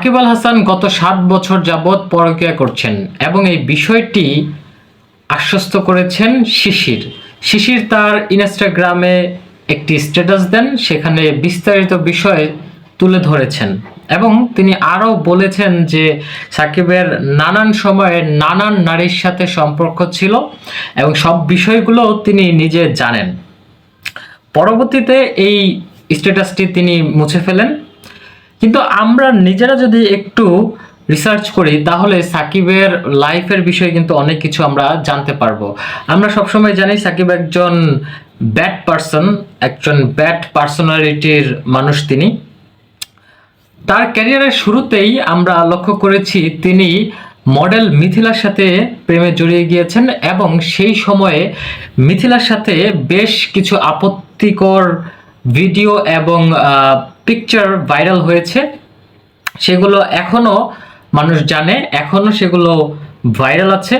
সাকিব আল হাসান গত 7 বছর যাবৎ পরকীয়া করছেন এবং এই বিষয়টি আশ্বস্ত করেছেন শিশির। শিশির তার ইনস্টাগ্রামে একটি স্ট্যাটাস দেন, সেখানে বিস্তারিত বিষয় তুলে ধরেছেন এবং তিনি আরও বলেছেন যে সাকিবের নানান সময়ে নানান নারীর সাথে সম্পর্ক ছিল এবং সব বিষয়গুলো তিনি নিজে জানেন। পরবর্তীতে এই স্ট্যাটাসটি তিনি মুছে ফেলেন। কিন্তু আমরা নিজেরা যদি একটু রিসার্চ করি তাহলে সাকিবের লাইফের বিষয়ে কিন্তু অনেক কিছু আমরা জানতে পারবো। আমরা সবসময় জানি সাকিব একজন ব্যাড পারসন, একজন ব্যাড পার্সোনালিটির মানুষ। তিনি তার ক্যারিয়ারের শুরুতেই আমরা লক্ষ্য করেছি তিনি মডেল মিথিলার সাথে প্রেমে জড়িয়ে গিয়েছেন এবং সেই সময়ে মিথিলার সাথে বেশ কিছু আপত্তিকর ভিডিও এবং পিকচার ভাইরাল হয়েছে। সেগুলো এখনো মানুষ জানে, এখনো সেগুলো ভাইরাল আছে।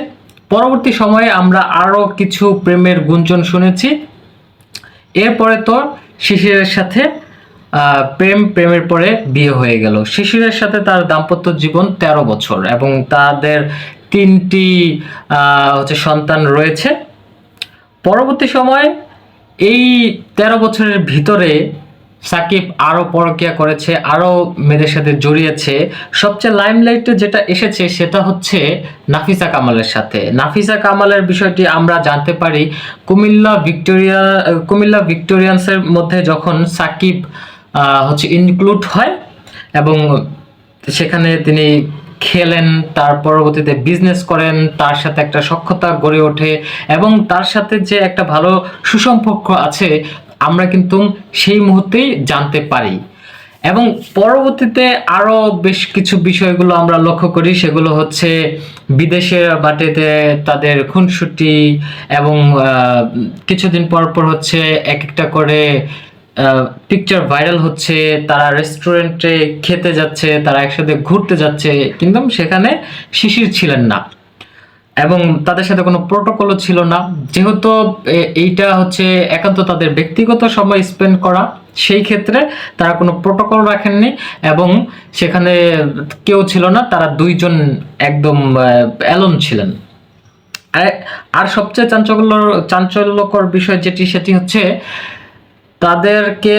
পরবর্তী সময়ে আমরা আরো কিছু প্রেমের গুঞ্জন শুনেছি। এরপরে তো শিশিরের সাথে প্রেমের পরে বিয়ে হয়ে গেল। শিশিরের সাথে তার দাম্পত্য জীবন 13 বছর এবং তাদের 3টি সন্তান রয়েছে। পরবর্তী সময়ে এই 13 বছরের ভিতরে সাকিব আরো পরকীয়া করেছে, আরো মেয়েদের সাথে জড়িয়েছে। সবচেয়ে লাইমলাইটে যেটা এসেছে সেটা হচ্ছে নাফিসা কামালের সাথে। নাফিসা কামালের বিষয়টি আমরা জানতে পারি কুমিল্লা ভিক্টোরিয়ান্সের মধ্যে যখন সাকিব ইনক্লুড হয় এবং সেখানে তিনি খেলেন, তার পরবর্তীতে বিজনেস করেন, তার সাথে একটা সখ্যতা গড়ে ওঠে এবং তার সাথে যে একটা ভালো সুসম্পর্ক আছে আমরা কিন্তু সেই মুহূর্তেই জানতে পারি। এবং পরবর্তীতে আরো বেশ কিছু বিষয়গুলো আমরা লক্ষ্য করি, সেগুলো হচ্ছে বিদেশের বাটিতে তাদের খুনসুটি এবং কিছুদিন পর পর হচ্ছে এক একটা করে পিকচার ভাইরাল হচ্ছে, তারা রেস্টুরেন্টে খেতে যাচ্ছে, তারা একসাথে ঘুরতে যাচ্ছে, কিন্তু সেখানে শিশির ছিলেন না এবং তাদের সাথে কোনো প্রোটোকলও ছিল না। যেহেতু এইটা হচ্ছে একান্ত তাদের ব্যক্তিগত সময় স্পেন্ড করা, সেই ক্ষেত্রে তারা কোনো প্রোটোকল রাখেননি এবং সেখানে কেউ ছিল না, তারা দুইজন একদম অ্যালোন ছিলেন। আর সবচেয়ে চাঞ্চল্যকর বিষয় সেটি হচ্ছে তাদেরকে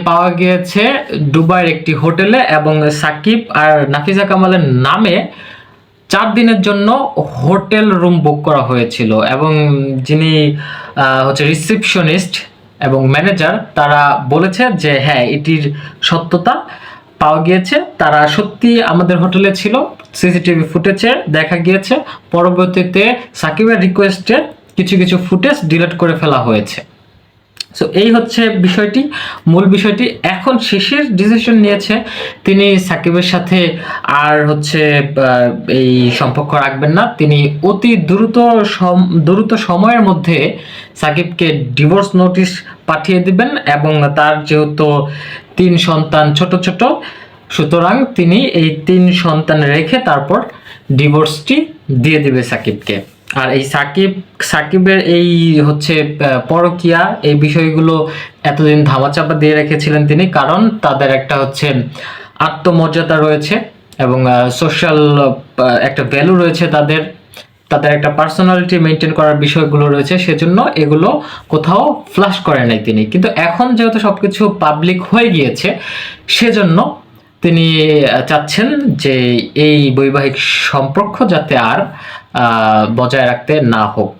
পাওয়া গিয়েছে দুবাইয়ের একটি হোটেলে এবং সাকিব আর নাফিসা কামালের নামে 4 দিনের জন্য হোটেল রুম বুক করা হয়েছিল এবং যিনি রিসেপশনিস্ট এবং ম্যানেজার তারা বলেছে যে হ্যাঁ, এটির সত্যতা পাওয়া গিয়েছে, তারা সত্যি আমাদের হোটেলে ছিল, সিসিটিভি ফুটেজে দেখা গিয়েছে। পরবর্তীতে সাকিবের রিকোয়েস্টে কিছু কিছু ফুটেজ ডিলিট করে ফেলা হয়েছে। সো এই হচ্ছে বিষয়টি, মূল বিষয়টি। এখন শিশির ডিসিশন নিয়েছে তিনি সাকিবের সাথে আর এই সম্পর্ক রাখবেন না। তিনি অতি দ্রুত সময়ের মধ্যে সাকিবকে ডিভোর্স নোটিশ পাঠিয়ে দিবেন এবং তার যেহেতু 3 সন্তান ছোট ছোট, সুতরাং তিনি এই 3 সন্তান রেখে তারপর ডিভোর্সটি দিয়ে দিবে সাকিবকে। আর এই সাকিবের এই পরকীয়া, এই বিষয়গুলো এতদিন ধামাচাপা দিয়ে রেখেছিলেন তিনি, কারণ তাদের একটা আত্মমর্যাদা রয়েছে এবং সোশ্যাল একটা ভ্যালু রয়েছে, তাদের একটা পার্সোনালিটি মেনটেন করার বিষয়গুলো রয়েছে, সেজন্য এগুলো কোথাও ফ্ল্যাশ করে নাই তিনি। কিন্তু এখন যেহেতু সবকিছু পাবলিক হয়ে গিয়েছে, সেজন্য তিনি চাচ্ছেন যে এই বৈবাহিক সম্পর্ক যাতে আর বজায় রাখতে না হোক।